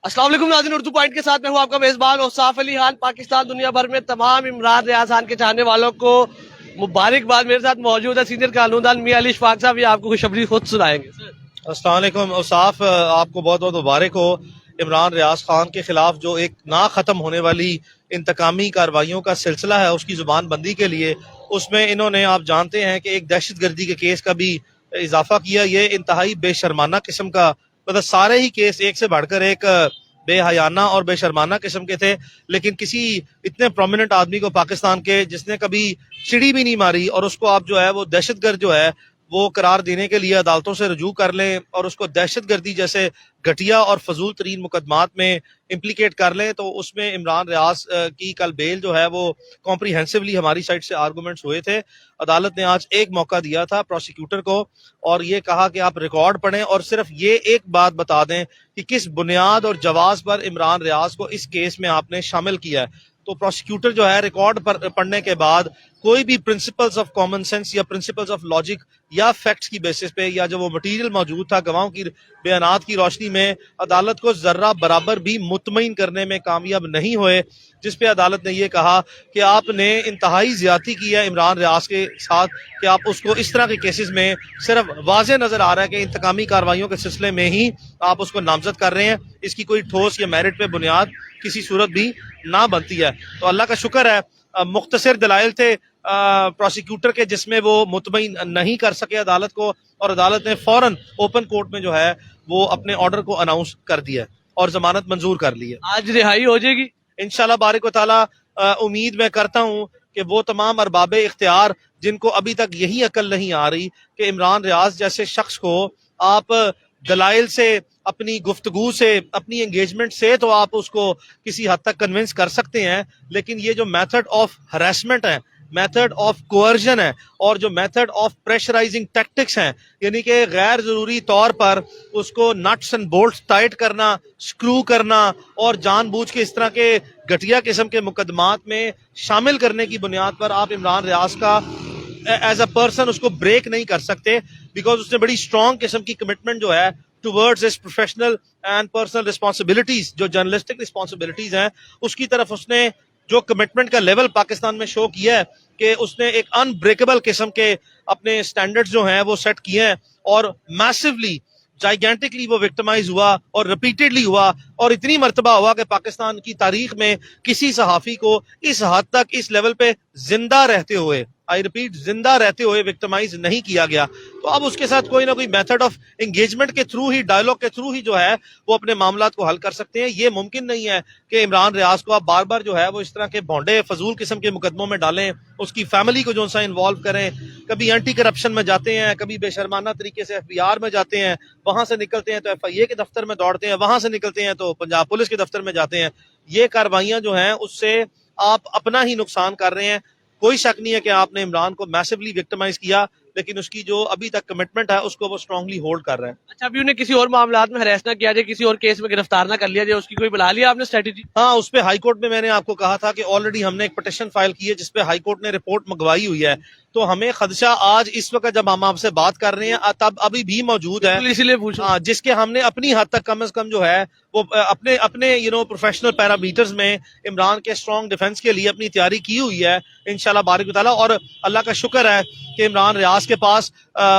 अस्सलाम वालेकुम नाज़रीन, उर्दू पॉइंट के साथ मैं हूँ आपका मेजबान औसाफ अली खान। पाकिस्तान दुनिया भर में तमाम इमरान रियाज खान के चाहने वालों को मुबारकबाद। मेरे साथ मौजूद है सीनियर कानूनदान मियां अली इशफाक साहब, ये आपको खुशखबरी खुद सुनाएंगे। अस्सलाम वालेकुम औसाफ, आपको बहुत बहुत मुबारक हो। इमरान रियाज खान के खिलाफ जो एक ना ख़त्म होने वाली इंतकामी कार्रवाइयों का सिलसिला है उसकी जुबान बंदी के लिए उसमें इन्होंने, आप जानते हैं कि एक दहशत गर्दी के केस का भी इजाफा किया। ये इंतहाई बेशर्माना किस्म का, मतलब सारे ही केस एक से बढ़कर एक बेहयाना और बेशर्माना किस्म के थे, लेकिन किसी इतने प्रोमिनेंट आदमी को पाकिस्तान के जिसने कभी चिड़ी भी नहीं मारी और उसको आप जो है वो दहशतगर्द जो है वो करार देने के लिए अदालतों से रजू कर लें और उसको दहशतगर्दी जैसे घटिया और फजूल तरीन मुकदमात में इम्प्लीकेट कर लें, तो उसमें इमरान रियाज की कल बेल जो है वो कॉम्प्रीहेंसिवली हमारी साइड से आर्गूमेंट्स हुए थे। अदालत ने आज एक मौका दिया था प्रोसिक्यूटर को और ये कहा कि आप रिकॉर्ड पढ़ें और सिर्फ ये एक बात बता दें कि किस बुनियाद और जवाब पर इमरान रियाज को इस केस में आपने शामिल किया है। तो प्रोसिक्यूटर जो है रिकॉर्ड पढ़ने के बाद कोई भी प्रिंसिपल्स ऑफ कॉमन सेंस या प्रिंसिपल्स ऑफ लॉजिक या फैक्ट्स की बेसिस पे या जो वो मटेरियल मौजूद था गवाहों की बयानात की रोशनी में अदालत को जर्रा बराबर भी मुतमईन करने में कामयाब नहीं हुए, जिस पे अदालत ने ये कहा कि आपने इंतहाई ज्यादती की है इमरान रियाज के साथ कि आप उसको इस तरह के केसेस में सिर्फ वाज़ेह नजर आ रहा है कि इंतकामी कार्रवाइयों के सिलसिले में ही आप उसको नामजद कर रहे हैं, इसकी कोई ठोस या मेरिट पे बुनियाद किसी सूरत भी ना बनती है। तो अल्लाह का शुक्र है मुख्तसर दलाइल थे प्रोसिक्यूटर के जिसमें वो मुतमईन नहीं कर सके अदालत को, और अदालत ने फौरन ओपन कोर्ट में जो है वो अपने ऑर्डर को अनाउंस कर दिया और जमानत मंजूर कर ली है। आज रिहाई हो जाएगी इंशाल्लाह बारिक व ताला। उम्मीद मैं करता हूँ कि वो तमाम अरबाबे इख्तियार जिनको अभी तक यही अकल नहीं आ रही कि इमरान रियाज जैसे शख्स को आप दलाइल से, अपनी गुफ्तगू से, अपनी एंगेजमेंट से तो आप उसको किसी हद तक कन्विंस कर सकते हैं, लेकिन ये जो मेथड ऑफ हरासमेंट है, मेथड ऑफ कोअर्जन है और जो मेथड ऑफ प्रेशराइजिंग टैक्टिक्स हैं, यानी कि गैर जरूरी तौर पर उसको नट्स एंड बोल्ट्स टाइट करना, स्क्रू करना और जानबूझ के इस तरह के घटिया किस्म के मुकदमात में शामिल करने की बुनियाद पर आप इमरान रियाज का एज अ पर्सन उसको ब्रेक नहीं कर सकते, बिकॉज उसने बड़ी स्ट्रॉन्ग किस्म की कमिटमेंट जो है towards his professional and personal responsibilities, जो जर्नलिस्टिक रिस्पॉन्सिबिलिटीज हैं, उसकी तरफ उसने जो कमिटमेंट का लेवल पाकिस्तान में शो किया है कि उसने एक अनब्रेकेबल किस्म के अपने स्टैंडर्ड्स जो हैं वो सेट किए हैं और मैसिवली जाइगेंटिकली वो विक्टिमाइज हुआ और रिपीटेडली हुआ और इतनी मर्तबा हुआ कि पाकिस्तान की तारीख में किसी सहाफी को इस हद तक इस लेवल पे जिंदा रहते हुए, आई रिपीट, जिंदा रहते हुए विक्टिमाइज नहीं किया गया। तो अब उसके साथ कोई ना कोई मेथड ऑफ एंगेजमेंट के थ्रू ही, डायलॉग के थ्रू ही जो है वो अपने मामलात को हल कर सकते हैं। ये मुमकिन नहीं है कि इमरान रियाज को आप बार बार जो है वो इस तरह के भोंडे फजूल किस्म के मुकदमों में डालें, उसकी फैमिली को जो सा इन्वॉल्व करें, कभी एंटी करप्शन में जाते हैं, कभी बेशर्माना तरीके से FBI में जाते हैं, वहां से निकलते हैं तो FIA के दफ्तर में दौड़ते हैं, वहां से निकलते हैं तो पंजाब पुलिस के दफ्तर में जाते हैं। ये कार्रवाइयां जो हैं उससे आप अपना ही नुकसान कर रहे हैं। कोई शक नहीं है कि आपने इमरान को मैसिवली विक्टिमाइज किया, लेकिन उसकी जो अभी तक कमिटमेंट है उसको वो स्ट्रांगली होल्ड कर रहे हैं। अच्छा, अभी उन्हें किसी और मामलात में हरेस ना किया जाए, किसी और केस में गिरफ्तार ना कर लिया जाए, उसकी कोई बुला लिया आपने स्ट्रेटेजी? हाँ, उस पे हाई कोर्ट में मैंने आपको कहा था कि ऑलरेडी हमने एक पिटीशन फाइल की है जिसपे हाई कोर्ट ने रिपोर्ट मंगवाई हुई है, तो हमें खदशा आज इस वक्त जब हम आपसे बात कर रहे हैं तब अभी भी मौजूद है, इसलिए पूछा, जिसके हमने अपनी हद तक कम से कम जो है वो अपने अपने प्रोफेशनल पैरामीटर्स में इमरान के स्ट्रॉन्ग डिफेंस के लिए अपनी तैयारी की हुई है इंशाल्लाह बारिक ताला। और अल्लाह का शुक्र है कि इमरान रियाज के पास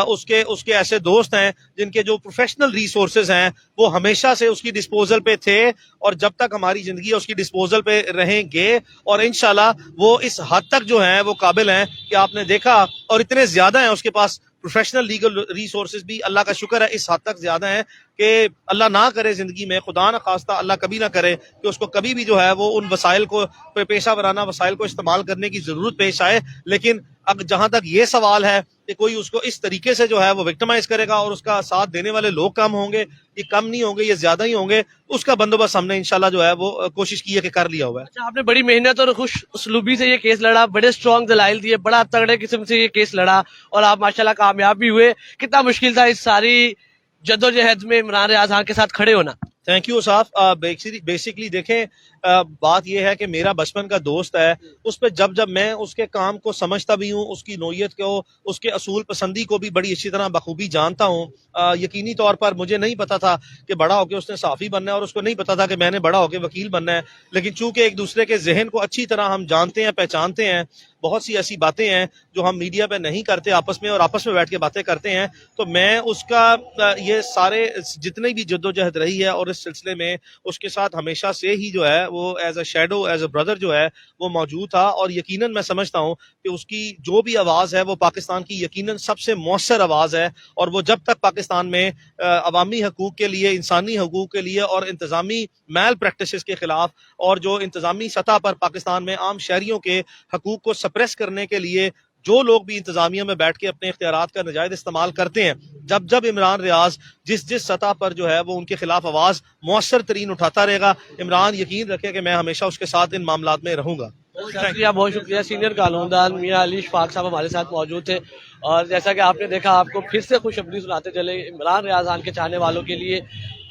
उसके ऐसे दोस्त हैं जिनके जो प्रोफेशनल रिसोर्सेज हैं वो हमेशा से उसकी डिस्पोजल पे थे और जब तक हमारी जिंदगी है उसकी डिस्पोजल पे रहेंगे, और इंशाल्लाह वो इस हद तक जो है वो काबिल हैं कि आपने देखा, और इतने ज्यादा हैं उसके पास प्रोफेशनल लीगल रिसोर्सेज भी, अल्लाह का शुक्र है इस हद तक ज्यादा है कि अल्लाह ना करे जिंदगी में, खुदा ना खास्ता अल्लाह कभी ना करे कि उसको कभी भी जो है वो उन वसाइल को, पेशा वराना वसाइल को इस्तेमाल करने की जरूरत पेश आए। लेकिन अब जहां तक ये सवाल है कि कोई उसको इस तरीके से जो है वो विक्टिमाइज करेगा और उसका साथ देने वाले लोग कम होंगे, ये कम नहीं होंगे, ये ज्यादा ही होंगे, उसका बंदोबस्त हमने इंशाल्लाह जो है वो कोशिश की है कि कर लिया हुआ है। अच्छा, आपने बड़ी मेहनत और खुश उसलूबी से ये केस लड़ा, बड़े स्ट्रॉन्ग दलाइल दिए, बड़ा तगड़े किस्म से ये केस लड़ा और आप माशाल्लाह कामयाब भी हुए। कितना मुश्किल था इस सारी जद्दोजहद में इमरान रियाज खान के साथ खड़े होना? थैंक यू साहब। बेसिकली देखें, बात यह है कि मेरा बचपन का दोस्त है, उस पर जब जब मैं उसके काम को समझता भी हूँ, उसकी नोयत को, उसके असूल पसंदी को भी बड़ी अच्छी तरह बखूबी जानता हूँ। यकीनी तौर पर मुझे नहीं पता था कि बड़ा होकर उसने साफ़ी बनना है, और उसको नहीं पता था कि मैंने बड़ा होकर वकील बनना है। लेकिन चूंकि एक दूसरे के जहन को अच्छी तरह हम जानते हैं, पहचानते हैं, बहुत सी ऐसी बातें हैं जो हम मीडिया पे नहीं करते आपस में, और आपस में बैठ के बातें करते हैं, तो मैं उसका ये सारे जितनी भी जद्दोजहद रही है और इस सिलसिले में उसके साथ हमेशा से ही जो है वो as a shadow, as a brother जो है वो मौजूद था। और यकीनन मैं समझता हूँ कि उसकी जो भी आवाज़ है वो पाकिस्तान की यकीनन सबसे मौसर आवाज़ है, और वो जब तक पाकिस्तान में अवामी हकूक़ के लिए, इंसानी हकूक़ के लिए और इंतज़ामी मैल प्रैक्टिसेस के खिलाफ, और जो इंतज़ामी सतह पर पाकिस्तान में आम शहरियों के हकूक़ को सप्रेस करने के लिए जो लोग भी इंतजामिया में बैठ के अपने इख्तियारात का नाजायज इस्तेमाल करते हैं, जब जब इमरान रियाज जिस जिस सतह पर जो है वो उनके खिलाफ आवाज मौसर तरीन उठाता रहेगा, इमरान यकीन रखे कि मैं हमेशा उसके साथ इन मामलात में रहूंगा। बहुत शुक्रिया। सीनियर कानूनदान मियां अली इशफाक साहब हमारे साथ मौजूद थे, और जैसा कि आपने देखा, आपको फिर से खुशखबरी सुनाते चले इमरान रियाज खान के चाहने वालों के लिए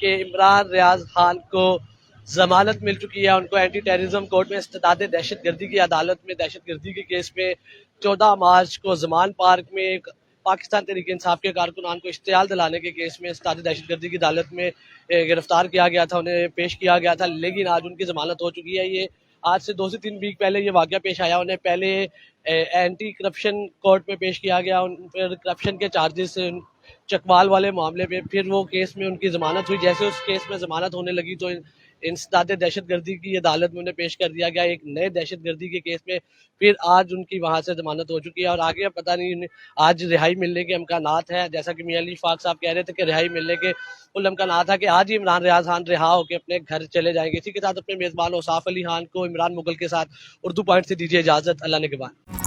कि इमरान रियाज खान को जमानत मिल चुकी है। उनको एंटी टेररिज्म कोर्ट में इस्तेदाद दहशत गर्दी की अदालत में दहशत गर्दी के केस में 14 मार्च को जमान पार्क में एक पाकिस्तान तहरीक इंसाफ के कारकुनान को इश्तियाल दिलाने के केस में इस्तेदाद दहशत गर्दी की अदालत में गिरफ्तार किया गया था, उन्हें पेश किया गया था। लेकिन आज उनकी जमानत हो चुकी है। ये आज से 2 से 3 वीक पहले ये वाकया पेश आया। उन्हें पहले एंटी करप्शन कोर्ट में पेश किया गया, उन पर करप्शन के चार्जेस से चकवाल वाले मामले में, फिर वो केस में उनकी जमानत हुई। जैसे उस केस में जमानत होने लगी तो इंसदाद दहशतगर्दी की अदालत में उन्हें पेश कर दिया गया एक नए दहशतगर्दी के केस में। फिर आज उनकी वहां से जमानत हो चुकी है, और आगे पता नहीं आज रिहाई मिलने के इम्कानात है। जैसा कि मियां अली इशफाक साहब कह रहे थे कि रिहाई मिलने के कुल इम्कानात है कि आज ही इमरान रियाज खान रिहा होकर अपने घर चले जाएंगे। इसी के साथ अपने मेजबान औसाफ अली खान को इमरान मुगल के साथ उर्दू पॉइंट से दीजिए इजाजत। अल्लाह ने के बाद।